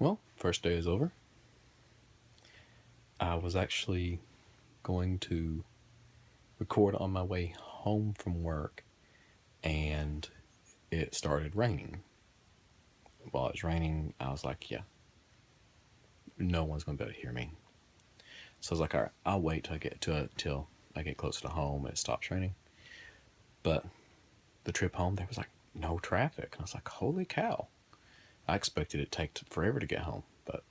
Well, first day is over. I was actually going to record on my way home from work, and it started raining. While it was raining, I was like, yeah, no one's going to be able to hear me. So I was like, all right, I'll wait till I get closer to home and it stops raining. But the trip home, there was like no traffic. I was like, holy cow. I expected it to take forever to get home, but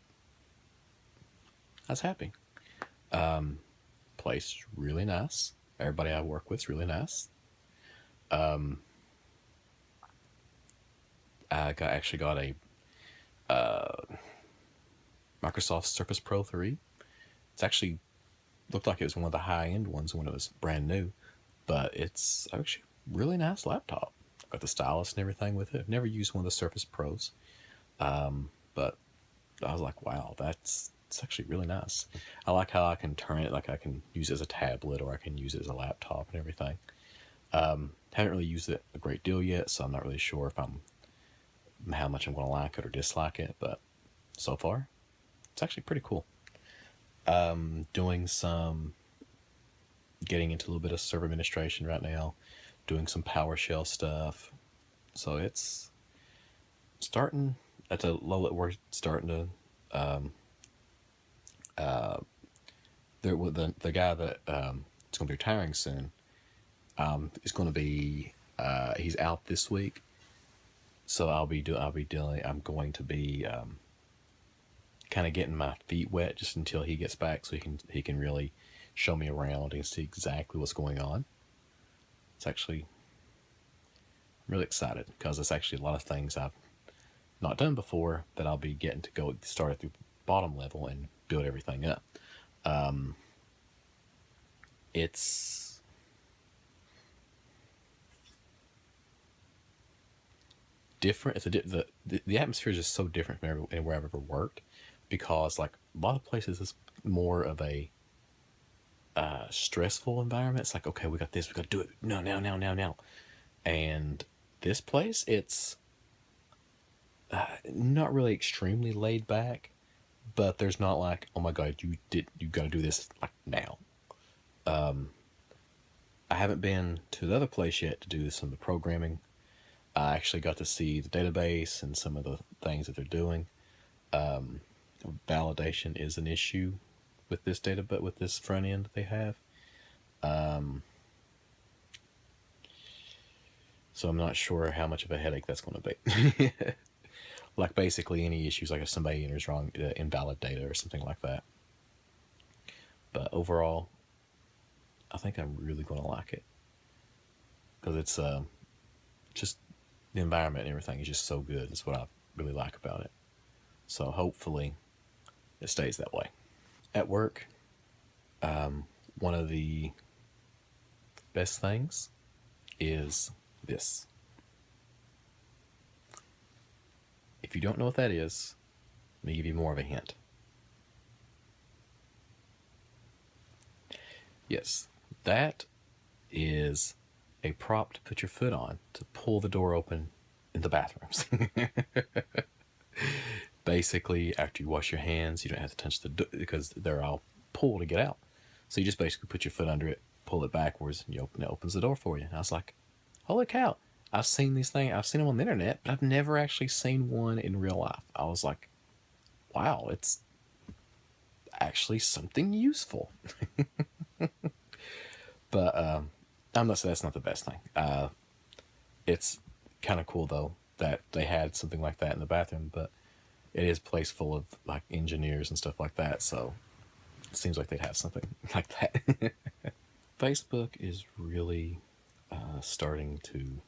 I was happy. Place is really nice. Everybody I work with is really nice. Actually got a Microsoft Surface Pro 3. It's actually looked like it was one of the high-end ones when it was brand new, but it's actually a really nice laptop. Got the stylus and everything with it. I've never used one of the Surface Pros, but I was like, wow, it's actually really nice. I like how I can turn it, like I can use it as a tablet or I can use it as a laptop and everything. Haven't really used it a great deal yet, so I'm not really sure if how much I'm going to like it or dislike it, but so far, it's actually pretty cool. Getting into a little bit of server administration right now, doing some PowerShell stuff. So it's starting at a low. We're starting to the guy that is going to be retiring soon is going to be he's out this week, so I'm going to be kind of getting my feet wet just until he gets back, so he can really show me around and see exactly what's going on. It's actually, I'm really excited because it's actually a lot of things I've not done before that I'll be getting to go start at the bottom level and build everything up. It's different. The atmosphere is just so different from anywhere I've ever worked, because like a lot of places is more of a stressful environment. It's like, okay, we got this, we got to do it now. And this place, it's not really extremely laid back, but there's not like, oh my god, you got to do this like now. I haven't been to the other place yet to do some of the programming. I actually got to see the database and some of the things that they're doing. Validation is an issue with this data, but with this front end that they have. So I'm not sure how much of a headache that's going to be. Like basically any issues, like if somebody enters wrong, invalid data or something like that. But overall, I think I'm really going to like it, because it's just the environment and everything is just so good. It's what I really like about it. So hopefully it stays that way. At work, one of the best things is this. If you don't know what that is, let me give you more of a hint. Yes, that is a prop to put your foot on to pull the door open in the bathrooms. Basically, after you wash your hands, you don't have to touch the door because they're all pulled to get out. So you just basically put your foot under it, pull it backwards, and it opens the door for you. And I was like, holy cow, I've seen these things, I've seen them on the internet, but I've never actually seen one in real life. I was like, wow, it's actually something useful. But I'm not saying that's not the best thing. It's kind of cool though that they had something like that in the bathroom, but it is a place full of like engineers and stuff like that, so it seems like they'd have something like that. Facebook is really starting to,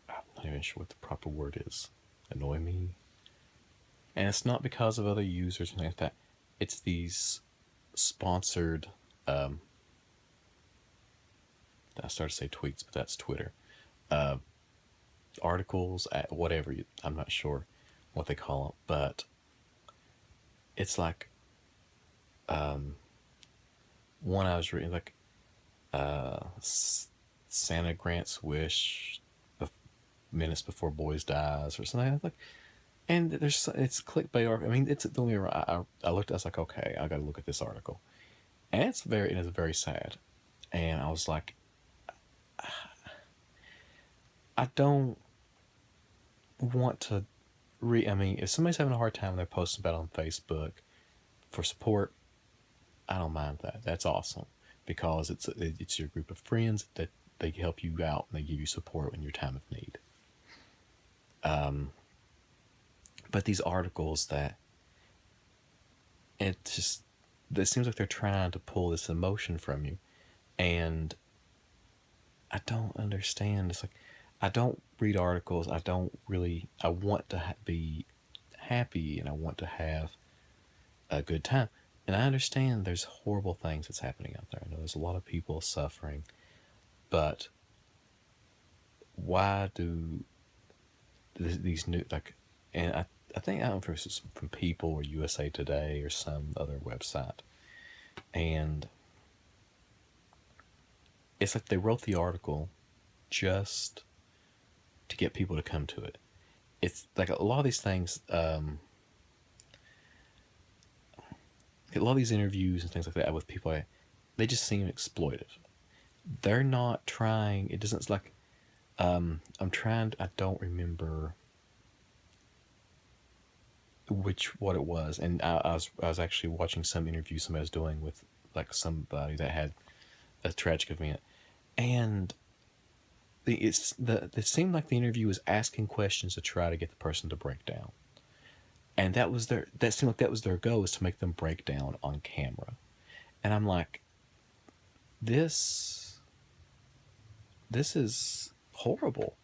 I'm not even sure what the proper word is, annoy me. And it's not because of other users or anything like that. It's these sponsored, I started to say tweets, but that's Twitter. Articles, whatever, I'm not sure what they call it, but it's like, one I was reading, like, Santa grants wish minutes before boys dies or something. I was like, And it's clickbait. I mean, it's the only. I looked. I was like, okay, I got to look at this article, and it is very sad. And I was like, I don't want to I mean, if somebody's having a hard time and they're posting about it on Facebook for support, I don't mind that. That's awesome because it's your group of friends that they help you out and they give you support in your time of need. But these articles that it just it seems like they're trying to pull this emotion from you, and I don't understand. It's like I don't read articles. I don't really. I want to be happy and I want to have a good time. And I understand there's horrible things that's happening out there. I know there's a lot of people suffering, but why do these new and I think I don't know if it's from People or USA Today or some other website, and it's like they wrote the article just to get people to come to it. It's like a lot of these things, a lot of these interviews and things like that with people, they just seem exploitive. They're not trying. It doesn't. It's like I'm trying. I don't remember what it was, and I was actually watching some interview somebody was doing with like somebody that had a tragic event, and it seemed like the interview was asking questions to try to get the person to break down, and that seemed like that was their goal, is to make them break down on camera, and I'm like, this is horrible.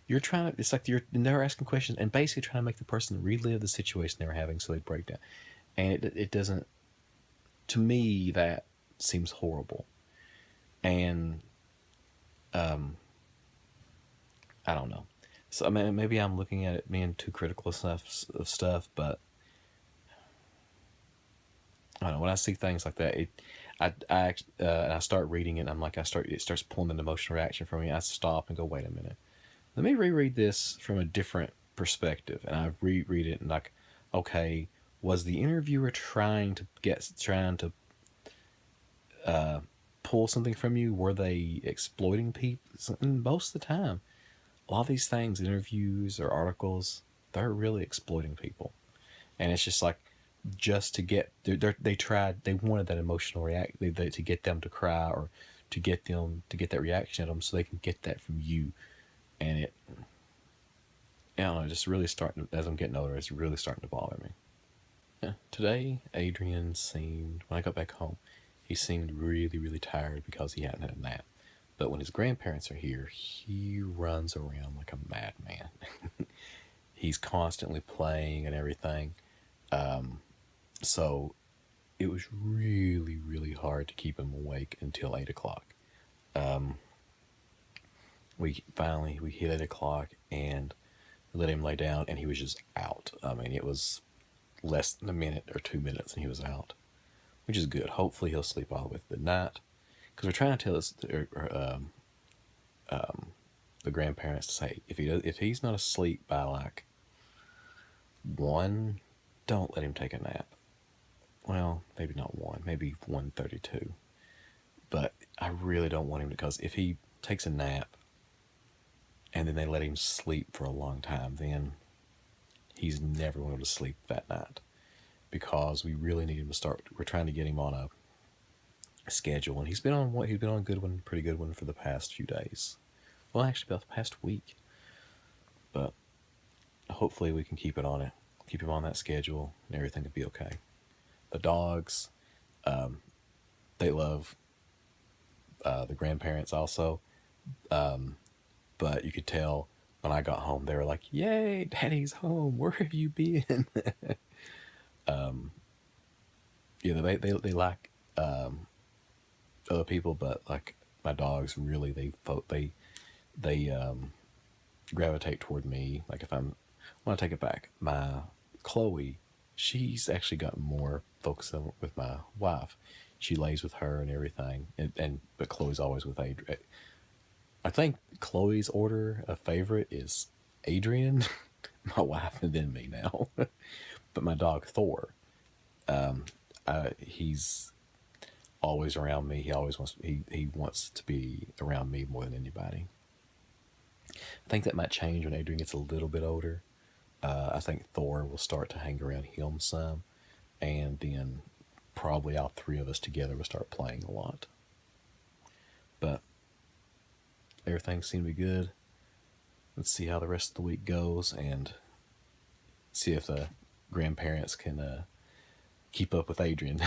You're trying to, it's like they're asking questions and basically trying to make the person relive the situation they were having so they break down. And it doesn't, to me, that seems horrible. And, I don't know. So, I mean, maybe I'm looking at it being too critical of stuff, but I don't know. When I see things like that, I start reading it and I'm like, it starts pulling an emotional reaction from me. I stop and go, wait a minute. Let me reread this from a different perspective. And I reread it and like, okay, was the interviewer trying to pull something from you? Were they exploiting people? And most of the time, a lot of these things, interviews or articles, they're really exploiting people. And it's just like, just to get, they wanted that emotional to get them to cry or to get that reaction at them so they can get that from you. And it, I don't know, just really starting, as I'm getting older, it's really starting to bother me. Yeah. Today, Adrian seemed, when I got back home, he seemed really, really tired because he hadn't had a nap. But when his grandparents are here, he runs around like a madman. He's constantly playing and everything. So it was really, really hard to keep him awake until 8 o'clock. We hit 8 o'clock and let him lay down, and he was just out. I mean, it was less than a minute or 2 minutes, and he was out, which is good. Hopefully, he'll sleep all the way through the night, because we're trying to tell the grandparents to say, if he's not asleep by like 1, don't let him take a nap. Well, maybe not 1, maybe 1:32. But I really don't want him to, because if he takes a nap and then they let him sleep for a long time, then he's never going to sleep that night, because we really need him to start. We're trying to get him on a schedule, and he's been on a good one, pretty good one for the past few days. Well, actually, about the past week. But hopefully, we can keep him on that schedule, and everything will be okay. The dogs, they love the grandparents also. But you could tell when I got home, they were like, "Yay, Daddy's home! Where have you been?" Yeah, they like other people, but like my dogs really they gravitate toward me. Like I want to take it back. My Chloe, she's actually gotten more focused with my wife. She lays with her and everything, but Chloe's always with Adrian. I think Chloe's order of favorite is Adrian. my wife and then me now. But my dog Thor, he's always around me. He wants to be around me more than anybody. I think that might change when Adrian gets a little bit older. I think Thor will start to hang around him some, and then probably all three of us together will start playing a lot. But everything seemed to be good. Let's see how the rest of the week goes and see if the grandparents can keep up with Adrian.